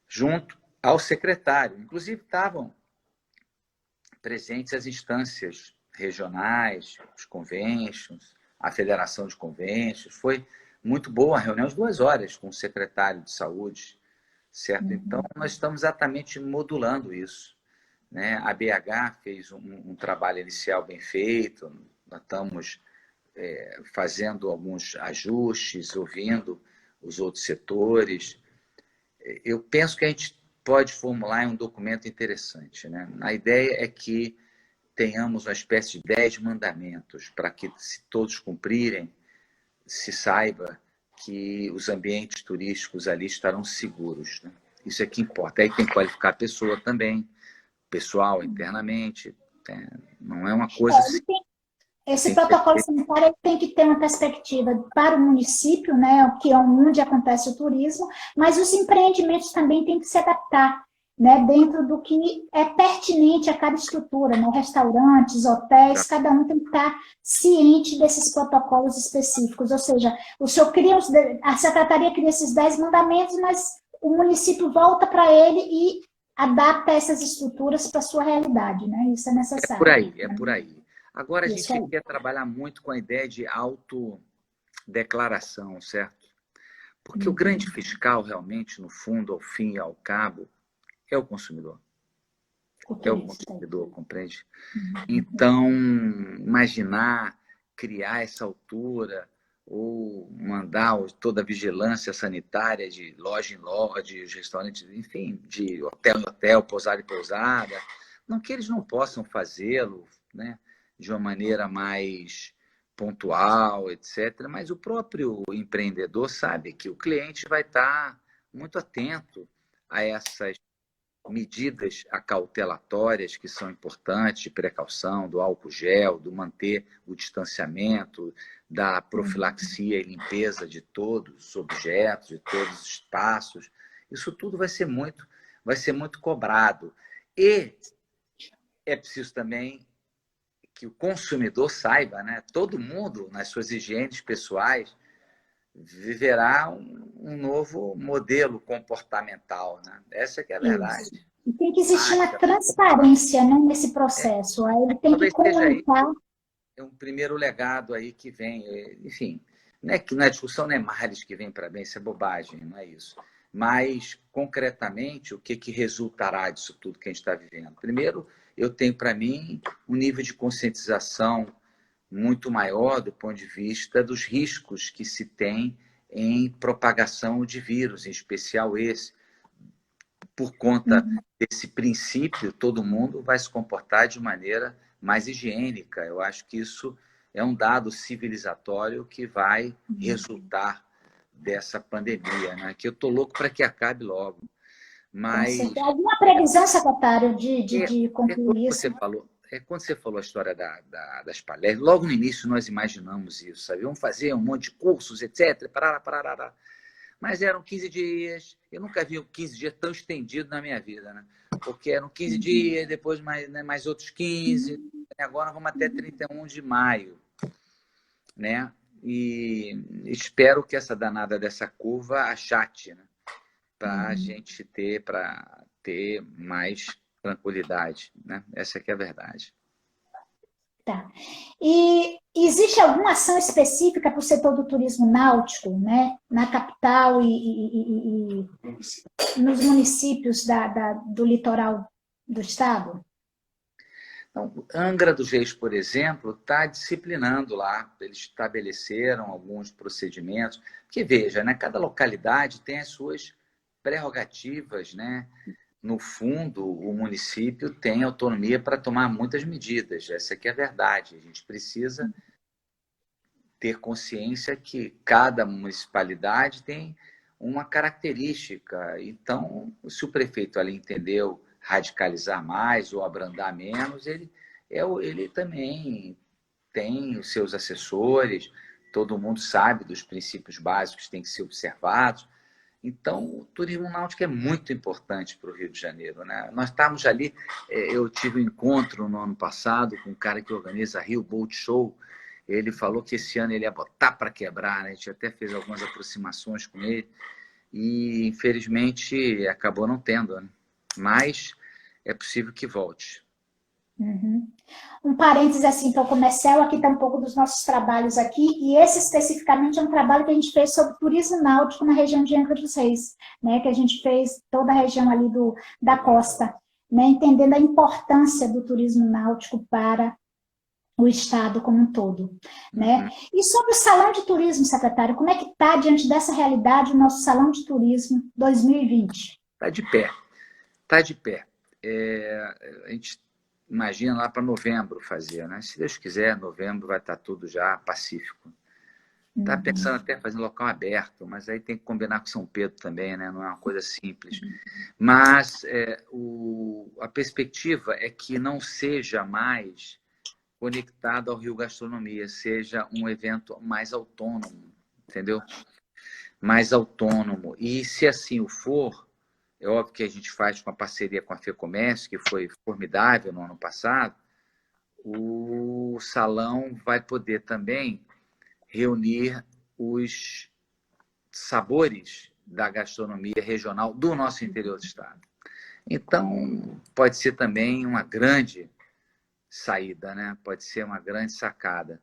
junto ao secretário. Inclusive, estavam presentes as instâncias regionais, os conventions, a Federação de Conventions. Foi muito boa a reunião de 2 horas com o secretário de Saúde, certo? Então, nós estamos exatamente modulando isso, né? A BH fez um trabalho inicial bem feito, nós estamos fazendo alguns ajustes, ouvindo os outros setores. Eu penso que a gente pode formular um documento interessante, né? A ideia é que tenhamos uma espécie de 10 mandamentos, para que, se todos cumprirem, se saiba que os ambientes turísticos ali estarão seguros, né? Isso é que importa. Aí tem que qualificar a pessoa também, pessoal internamente, não é uma coisa assim. Esse protocolo sanitário tem que ter uma perspectiva para o município, né, que é onde acontece o turismo, mas os empreendimentos também têm que se adaptar, né, dentro do que é pertinente a cada estrutura, né, restaurantes, hotéis, cada um tem que estar ciente desses protocolos específicos, ou seja, a secretaria cria esses 10 mandamentos, mas o município volta para ele e adapta essas estruturas para a sua realidade, né, isso é necessário. É por aí. Agora, a gente quer trabalhar muito com a ideia de autodeclaração, certo? Porque o grande fiscal, realmente, no fundo, ao fim e ao cabo, é o consumidor. É o consumidor, compreende? Então, imaginar, criar essa altura, ou mandar toda a vigilância sanitária de loja em loja, de restaurante, enfim, de hotel em hotel, pousada em pousada, não que eles não possam fazê-lo, né, de uma maneira mais pontual, etc. Mas o próprio empreendedor sabe que o cliente vai estar muito atento a essas medidas acautelatórias que são importantes, de precaução, do álcool gel, do manter o distanciamento, da profilaxia e limpeza de todos os objetos, de todos os espaços. Isso tudo vai ser muito cobrado. E é preciso também que o consumidor saiba, né? Todo mundo, nas suas higienes pessoais, viverá um novo modelo comportamental, né? Essa que é a verdade. Isso. E tem que existir uma transparência, né, nesse processo. Aí ele tem que comunicar. É um primeiro legado aí que vem, enfim, não é que na discussão não é males que vem para bem, isso é bobagem, não é isso. Mas, concretamente, o que resultará disso tudo que a gente está vivendo? Primeiro, eu tenho para mim um nível de conscientização muito maior do ponto de vista dos riscos que se tem em propagação de vírus, em especial esse. Por conta desse princípio, todo mundo vai se comportar de maneira mais higiênica. Eu acho que isso é um dado civilizatório que vai resultar dessa pandemia, né? Que eu estou louco para que acabe logo. Mas tem alguma previsão, secretário, de concluir isso? Quando você falou a história das palestras, logo no início nós imaginamos isso, sabe? Vamos fazer um monte de cursos, etc. Parará. Mas eram 15 dias. Eu nunca vi 15 dias tão estendido na minha vida, né? Porque eram 15 dias, depois mais outros 15. Agora nós vamos até 31 de maio, né? E espero que essa danada dessa curva achate, né? Para a gente ter mais tranquilidade, né? Essa que é a verdade. Tá. E existe alguma ação específica para o setor do turismo náutico, né? Na capital e nos municípios do litoral do estado? Então, Angra dos Reis, por exemplo, está disciplinando lá, eles estabeleceram alguns procedimentos, porque veja, né, cada localidade tem as suas prerrogativas, né? No fundo, o município tem autonomia para tomar muitas medidas, essa aqui é a verdade, a gente precisa ter consciência que cada municipalidade tem uma característica. Então, se o prefeito ali entendeu radicalizar mais ou abrandar menos, ele também tem os seus assessores, todo mundo sabe dos princípios básicos que têm que ser observados. Então, o turismo náutico é muito importante para o Rio de Janeiro, né? Nós estávamos ali, eu tive um encontro no ano passado com um cara que organiza a Rio Boat Show. Ele falou que esse ano ele ia botar para quebrar, né? A gente até fez algumas aproximações com ele e, infelizmente, acabou não tendo, né? Mas é possível que volte. Uhum. Um parênteses assim para o comercial, aqui está um pouco dos nossos trabalhos aqui, e esse especificamente é um trabalho que a gente fez sobre turismo náutico na região de Angra dos Reis, né, que a gente fez toda a região ali da costa, né, entendendo a importância do turismo náutico para o estado como um todo, né? E sobre o salão de turismo, secretário, como é que está diante dessa realidade o nosso salão de turismo 2020? Está de pé, está de pé. A gente imagina lá para novembro fazer, né? Se Deus quiser, novembro vai estar tudo já pacífico. Está pensando até fazer um local aberto, mas aí tem que combinar com São Pedro também, né? Não é uma coisa simples. Mas a perspectiva é que não seja mais conectado ao Rio Gastronomia, seja um evento mais autônomo, entendeu? Mais autônomo. E se assim o for, é óbvio que a gente faz com a parceria com a FEComércio, que foi formidável no ano passado, o salão vai poder também reunir os sabores da gastronomia regional do nosso interior do estado. Então, pode ser também uma grande saída, né? Pode ser uma grande sacada.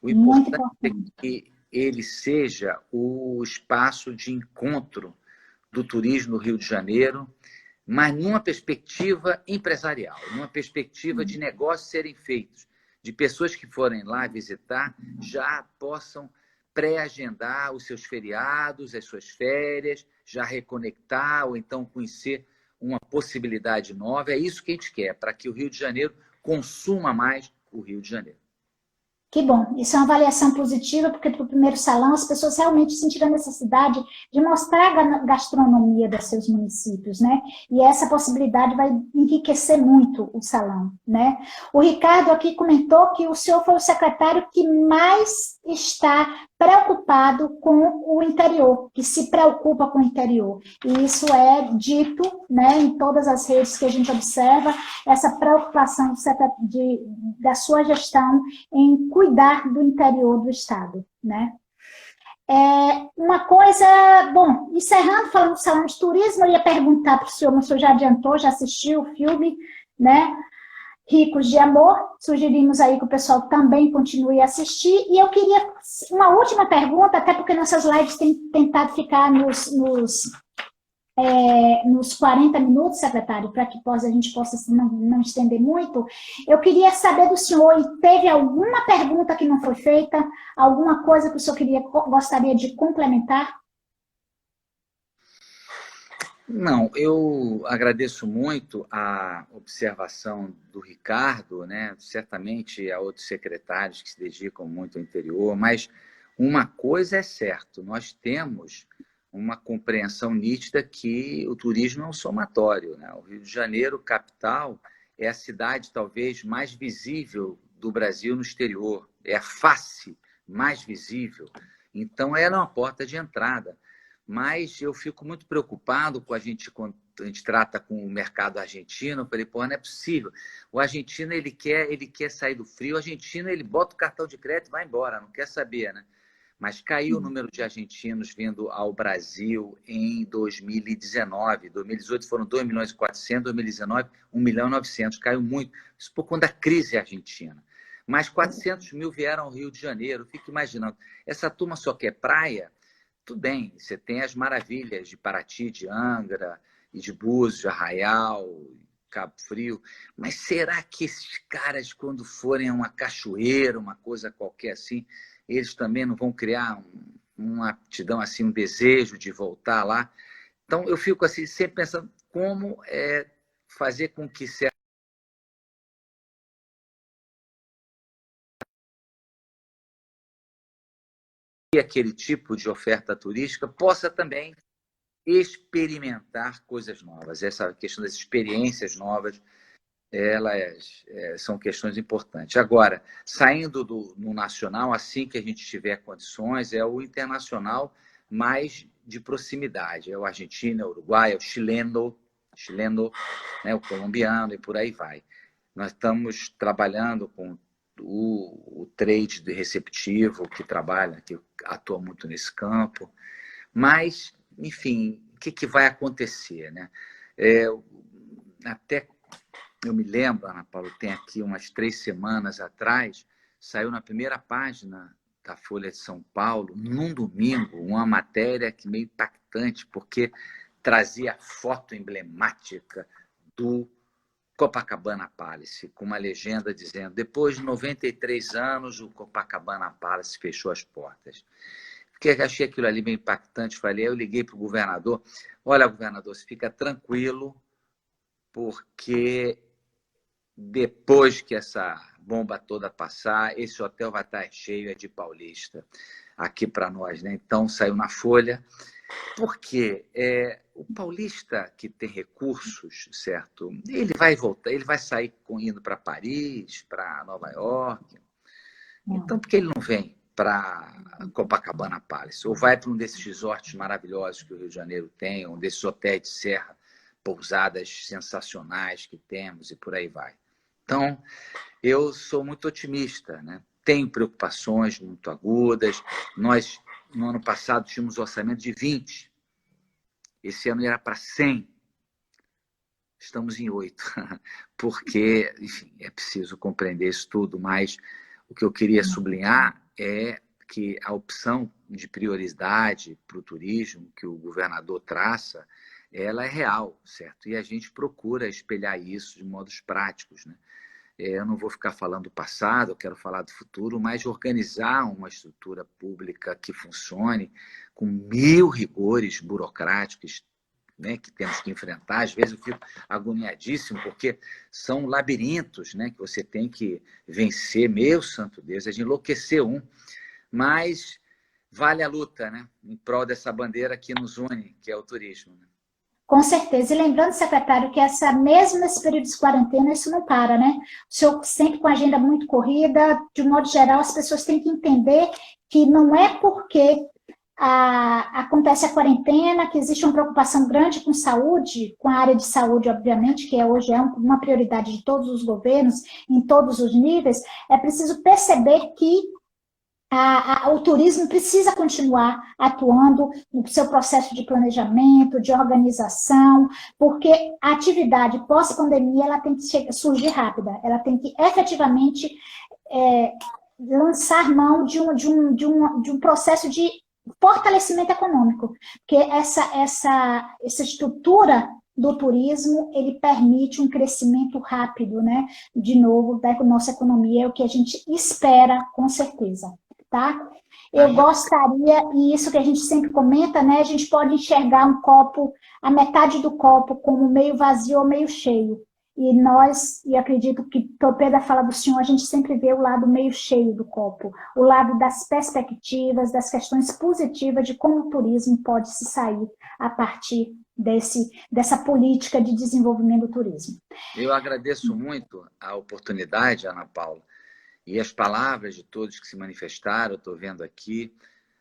O importante é que ele seja o espaço de encontro do turismo no Rio de Janeiro, mas numa perspectiva empresarial, numa perspectiva de negócios serem feitos, de pessoas que forem lá visitar já possam pré-agendar os seus feriados, as suas férias, já reconectar ou então conhecer uma possibilidade nova. É isso que a gente quer, para que o Rio de Janeiro consuma mais o Rio de Janeiro. Que bom, isso é uma avaliação positiva, porque para o primeiro salão as pessoas realmente sentiram a necessidade de mostrar a gastronomia dos seus municípios, né? E essa possibilidade vai enriquecer muito o salão, né? O Ricardo aqui comentou que o senhor foi o secretário que mais está preocupado com o interior, que se preocupa com o interior. E isso é dito, né, em todas as redes que a gente observa, essa preocupação da sua gestão em cuidar do interior do estado, né? Uma coisa, bom, encerrando, falando do salão de turismo, eu ia perguntar para o senhor, mas o senhor já adiantou, já assistiu o filme, né? Ricos de Amor, sugerimos aí que o pessoal também continue a assistir, e eu queria uma última pergunta, até porque nossas lives têm tentado ficar nos 40 minutos, secretário, para que a gente possa não estender muito. Eu queria saber do senhor, teve alguma pergunta que não foi feita, alguma coisa que o senhor gostaria de complementar? Não, eu agradeço muito a observação do Ricardo, né? Certamente há outros secretários que se dedicam muito ao interior, mas uma coisa é certa, nós temos uma compreensão nítida que o turismo é um somatório, né? O Rio de Janeiro, capital, é a cidade talvez mais visível do Brasil no exterior, é a face mais visível, então ela é uma porta de entrada. Mas eu fico muito preocupado com quando a gente trata com o mercado argentino. Eu falei, pô, não é possível. O argentino, ele quer sair do frio. O argentino, ele bota o cartão de crédito e vai embora, não quer saber, né? Mas caiu o número de argentinos vindo ao Brasil em 2019. 2018 foram 2.400.000, 2019, 1.900.000. Caiu muito. Isso por conta da crise argentina. Mas 400.000 vieram ao Rio de Janeiro. Fico imaginando. Essa turma só quer praia? Tudo bem, você tem as maravilhas de Paraty, de Angra, e de Búzios, de Arraial, Cabo Frio, mas será que esses caras, quando forem a uma cachoeira, uma coisa qualquer assim, eles também não vão criar uma aptidão, assim, um desejo de voltar lá? Então, eu fico assim, sempre pensando como fazer com que aquele tipo de oferta turística possa também experimentar coisas novas. Essa questão das experiências novas, elas são questões importantes. Agora, saindo no nacional, assim que a gente tiver condições, é o internacional mais de proximidade. É o argentino, é o uruguaio, é o chileno, né, o colombiano e por aí vai. Nós estamos trabalhando com o trade de receptivo, que trabalha, que atua muito nesse campo. Mas, enfim, o que vai acontecer, né? Até eu me lembro, Ana Paula, tem aqui umas 3 semanas atrás, saiu na primeira página da Folha de São Paulo, num domingo, uma matéria que meio impactante, porque trazia a foto emblemática do Copacabana Palace, com uma legenda dizendo: depois de 93 anos, o Copacabana Palace fechou as portas. Porque achei aquilo ali bem impactante, falei, eu liguei para o governador, olha, governador, você fica tranquilo, porque depois que essa bomba toda passar, esse hotel vai estar cheio de paulista aqui para nós, né? Então, saiu na Folha, porque o paulista que tem recursos, certo? Ele vai voltar, ele vai sair indo para Paris, para Nova York. Então, por que ele não vem para Copacabana Palace? Ou vai para um desses resorts maravilhosos que o Rio de Janeiro tem, um desses hotéis de serra, pousadas sensacionais que temos e por aí vai. Então, eu sou muito otimista, né? Tenho preocupações muito agudas. Nós, no ano passado, tínhamos um orçamento de 20. Esse ano era para 100. Estamos em 8. Porque, enfim, é preciso compreender isso tudo, mas o que eu queria sublinhar é que a opção de prioridade para o turismo que o governador traça, ela é real, certo? E a gente procura espelhar isso de modos práticos, né? Eu não vou ficar falando do passado, eu quero falar do futuro, mas organizar uma estrutura pública que funcione com 1000 rigores burocráticos, né, que temos que enfrentar. Às vezes eu fico agoniadíssimo, porque são labirintos, né, que você tem que vencer. Meu santo Deus, é de enlouquecer mas vale a luta, né, em prol dessa bandeira que nos une, que é o turismo, né? Com certeza. E lembrando, secretário, que mesmo nesse período de quarentena, isso não para, né? O senhor sempre com a agenda muito corrida, de um modo geral, as pessoas têm que entender que não é porque acontece a quarentena, que existe uma preocupação grande com saúde, com a área de saúde, obviamente, que hoje é uma prioridade de todos os governos, em todos os níveis. É preciso perceber que o turismo precisa continuar atuando no seu processo de planejamento, de organização, porque a atividade pós-pandemia ela tem que surgir rápida, ela tem que efetivamente lançar mão de um processo de fortalecimento econômico, porque essa estrutura do turismo, ele permite um crescimento rápido, né, de novo, da nossa economia, é o que a gente espera, com certeza. Tá? Eu gostaria, e isso que a gente sempre comenta, né? A gente pode enxergar um copo, a metade do copo como meio vazio ou meio cheio. E acredito que, pela fala do senhor, a gente sempre vê o lado meio cheio do copo, o lado das perspectivas, das questões positivas de como o turismo pode se sair a partir dessa política de desenvolvimento do turismo. Eu agradeço muito a oportunidade, Ana Paula, e as palavras de todos que se manifestaram. Eu estou vendo aqui,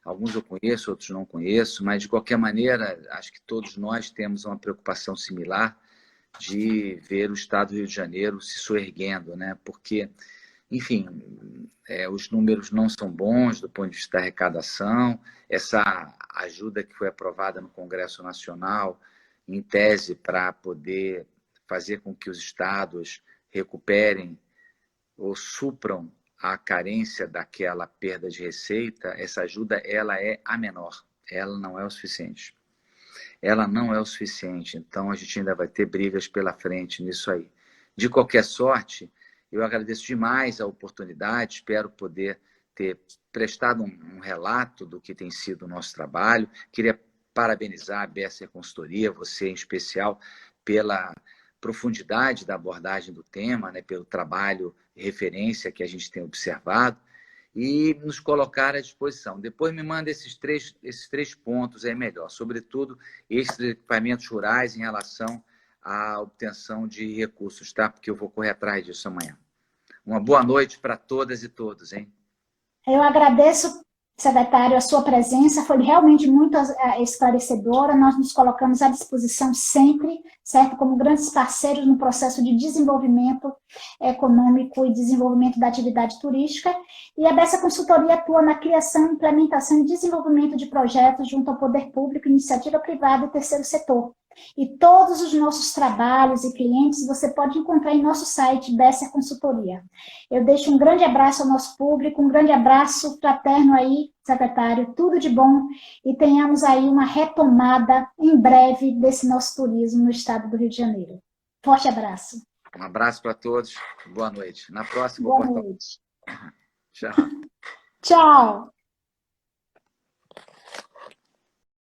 alguns eu conheço, outros não conheço, mas, de qualquer maneira, acho que todos nós temos uma preocupação similar de ver o Estado do Rio de Janeiro se soerguendo, né? Porque, enfim, os números não são bons do ponto de vista da arrecadação. Essa ajuda que foi aprovada no Congresso Nacional, em tese, para poder fazer com que os estados recuperem ou supram a carência daquela perda de receita, essa ajuda ela é a menor, ela não é o suficiente. ela não é o suficiente. Então, a gente ainda vai ter brigas pela frente nisso aí. De qualquer sorte, eu agradeço demais a oportunidade, espero poder ter prestado um relato do que tem sido o nosso trabalho. Queria parabenizar a Besser Consultoria, você em especial, pela profundidade da abordagem do tema, né, pelo trabalho e referência que a gente tem observado, e nos colocar à disposição. Depois me manda esses três pontos aí melhor, sobretudo esses equipamentos rurais em relação à obtenção de recursos, tá? Porque eu vou correr atrás disso amanhã. Uma boa noite para todas e todos, hein? Eu agradeço, secretário, a sua presença, foi realmente muito esclarecedora, nós nos colocamos à disposição sempre, certo, como grandes parceiros no processo de desenvolvimento econômico e desenvolvimento da atividade turística, e a Bessa Consultoria atua na criação, implementação e desenvolvimento de projetos junto ao poder público, iniciativa privada e terceiro setor. E todos os nossos trabalhos e clientes você pode encontrar em nosso site, Besser Consultoria. Eu deixo um grande abraço ao nosso público, um grande abraço fraterno aí, secretário, tudo de bom, e tenhamos aí uma retomada em breve desse nosso turismo no estado do Rio de Janeiro. Forte abraço. Um abraço para todos, boa noite. Na próxima, boa noite. Tchau. Tchau.